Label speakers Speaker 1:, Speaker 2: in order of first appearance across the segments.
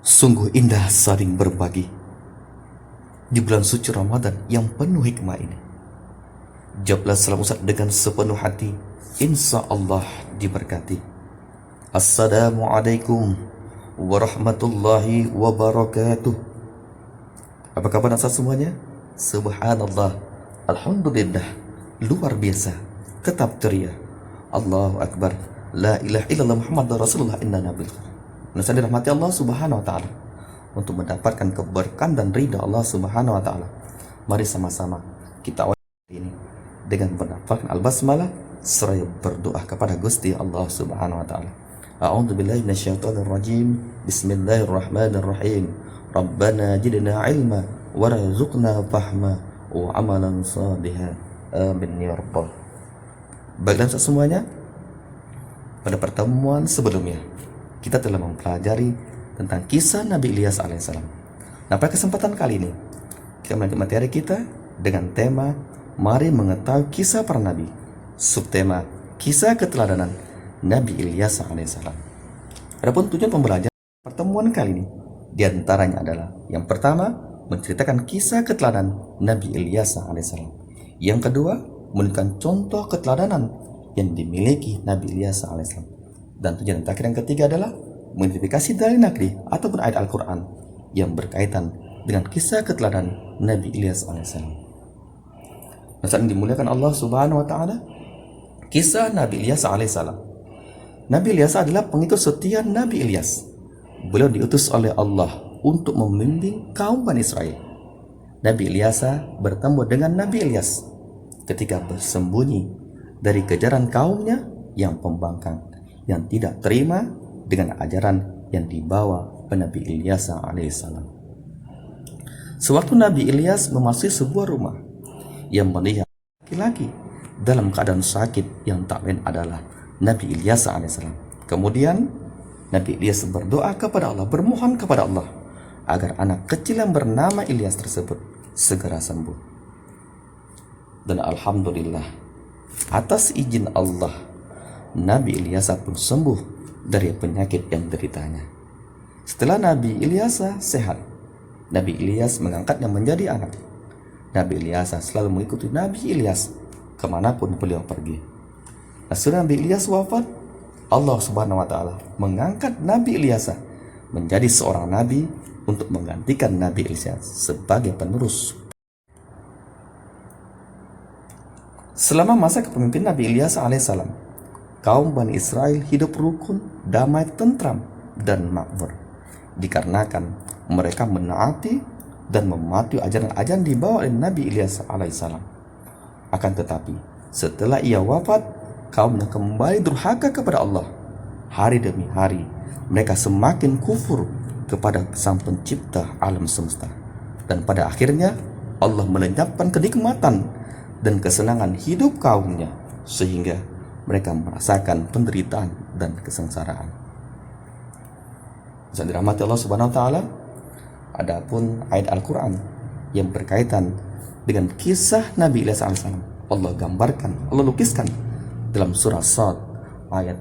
Speaker 1: Sungguh indah saling berbagi di bulan suci Ramadan yang penuh hikmah ini. Jawablah salam Ustaz dengan sepenuh hati, insya Allah diberkati. Assalamualaikum warahmatullahi wabarakatuh. Apa kabar Ustaz semuanya? Subhanallah, Alhamdulillah, luar biasa, tetap ceria. Allahu Akbar, la ilaha illallah Muhammad Rasulullah inna nabil. Saya dirahmati Allah Subhanahu wa Ta'ala. Untuk mendapatkan keberkahan dan ridha Allah Subhanahu wa Ta'ala, mari sama-sama kita awali ini dengan mendapatkan al-basmalah seraya berdoa kepada Gusti Allah Subhanahu wa Ta'ala. A'udzu billahi minasyaitonir rajim. Bismillahirrahmanirrahim. Rabbana zidna ilma warzuqna fahma wa amalan shalihan. Amin ya rabbal. Baiklah semuanya, pada pertemuan sebelumnya kita telah mempelajari tentang kisah Nabi Ilyas alaihissalam. Nah, pada kesempatan kali ini kita melanjutkan materi kita dengan tema Mari Mengetahui Kisah Para Nabi. Subtema Kisah Keteladanan Nabi Ilyas alaihissalam. Adapun tujuan pembelajaran pertemuan kali ini diantaranya adalah yang pertama, menceritakan kisah keteladanan Nabi Ilyas alaihissalam. Yang kedua, menunjukkan contoh keteladanan yang dimiliki Nabi Ilyas alaihissalam. Dan tujuan terakhir yang ketiga adalah mengidentifikasi dalil nakli ataupun ayat Al-Quran yang berkaitan dengan kisah keteladanan Nabi Ilyas alaihissalam. Nah, saat ini dimuliakan Allah Subhanahu wa Ta'ala, kisah Nabi Ilyas alaihissalam. Nabi Ilyas adalah pengikut setia Nabi Ilyas. Beliau diutus oleh Allah untuk membimbing kaum Bani Israel. Nabi Ilyas bertemu dengan Nabi Ilyas ketika bersembunyi dari kejaran kaumnya yang pembangkang, yang tidak terima dengan ajaran yang dibawa Nabi Ilyas alaihissalam. Sewaktu Nabi Ilyas memasuki sebuah rumah yang melihat laki-laki dalam keadaan sakit yang tak lain adalah Nabi Ilyas alaihissalam. Kemudian Nabi Ilyas berdoa kepada Allah, bermohon kepada Allah agar anak kecil yang bernama Ilyas tersebut segera sembuh. Dan alhamdulillah, atas izin Allah, Nabi Ilyas pun sembuh dari penyakit yang deritanya. Setelah Nabi Ilyas sehat, Nabi Ilyas mengangkatnya menjadi anak. Nabi Ilyas selalu mengikuti Nabi Ilyas kemanapun beliau pergi. Nah, setelah Nabi Ilyas wafat, Allah Subhanahu wa Ta'ala mengangkat Nabi Ilyas menjadi seorang nabi untuk menggantikan Nabi Ilyas sebagai penerus. Selama masa kepemimpinan Nabi Ilyas alaihissalam, kaum Bani Israel hidup rukun, damai, tentram, dan makmur. Dikarenakan mereka menaati dan mematuhi ajaran-ajaran dibawa oleh Nabi Ilyas alaihissalam. Akan tetapi, setelah ia wafat, kaumnya kembali durhaka kepada Allah. Hari demi hari, mereka semakin kufur kepada Sang Pencipta alam semesta. Dan pada akhirnya, Allah melenyapkan kenikmatan dan kesenangan hidup kaumnya, sehingga mereka merasakan penderitaan dan kesengsaraan. Saat dirahmati Allah Subhanahu wa Ta'ala, adapun ayat Al-Quran yang berkaitan dengan kisah Nabi Ilyas alaihissalam, Allah gambarkan, Allah lukiskan dalam surah Sad ayat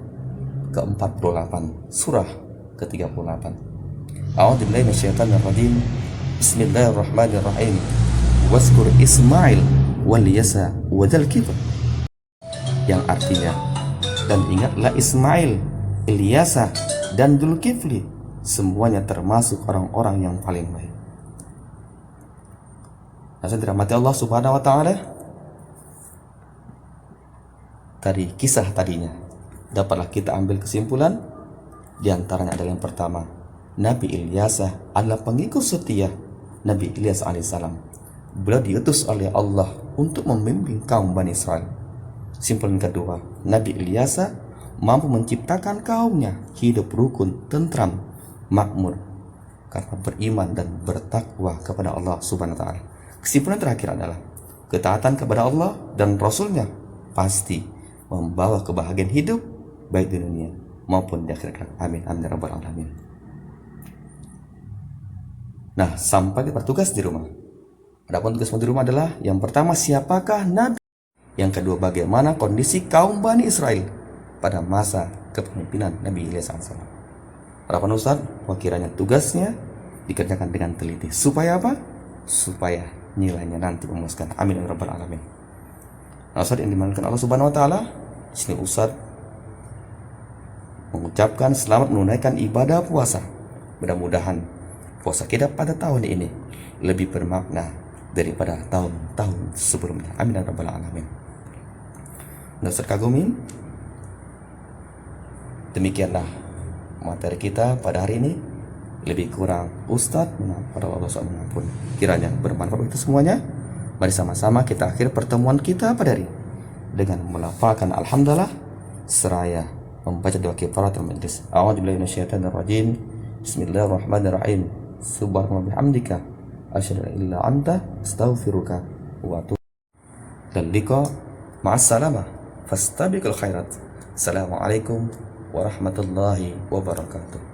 Speaker 1: ke-48, surah ke-38. A'udzu billahi minasyaitonir rajim. Bismillahirrahmanirrahim. Wazkur Ismail wal Yasa wa dzal kifl, yang artinya, dan ingatlah Ismail, Ilyasa, dan Dzulkifli, semuanya termasuk orang-orang yang paling baik. Nah, saya dirahmati Allah Subhanahu wa Ta'ala, dari kisah tadinya dapatlah kita ambil kesimpulan. Di antaranya adalah yang pertama, Nabi Ilyas adalah pengikut setia Nabi Ilyas alaihissalam. Beliau diutus oleh Allah untuk membimbing kaum Bani Israel. Simpulan kedua, Nabi Ilyas mampu menciptakan kaumnya hidup rukun, tentram, makmur karena beriman dan bertakwa kepada Allah Subhanahu wa Ta'ala. Kesimpulan terakhir adalah ketaatan kepada Allah dan Rasulnya pasti membawa kebahagiaan hidup baik di dunia maupun di akhirat. Amin amin ya rabbal alamin. Nah, sampai bertugas di rumah. Adapun tugas di rumah adalah yang pertama, siapakah Nabi? Yang kedua, bagaimana kondisi kaum Bani Israel pada masa kepemimpinan Nabi Ilyas alaihissalam. Harapan Ustaz, kiranya tugasnya dikerjakan dengan teliti. Supaya apa? Supaya nilainya nanti memuaskan. Amin ya rabbal alamin. Nah, Ustaz yang dimaksudkan Allah Subhanahu wa taala, di sini Ustaz mengucapkan selamat menunaikan ibadah puasa. Mudah-mudahan puasa kita pada tahun ini lebih bermakna daripada tahun-tahun sebelumnya. Amin ya rabbal alamin. Nah, Ustaz kagumin, demikianlah materi kita pada hari ini. Lebih kurang Ustadz pada Allah SWT mengampun. Kiranya bermanfaat bagi kita semuanya. Mari sama-sama kita akhir pertemuan kita pada hari dengan melafalkan alhamdulillah seraya membaca doa kifaratul majlis. A'udzubillahi minasyaitonir rajim. Bismillahirrahmanirrahim. Subhanallah bihamdika asyhadu an la ilaha illa anta astaghfiruka wa atubu ilaik. Liqa ma'as salamah fastabiqul khairat. Assalamualaikum warahmatullahi wabarakatuh.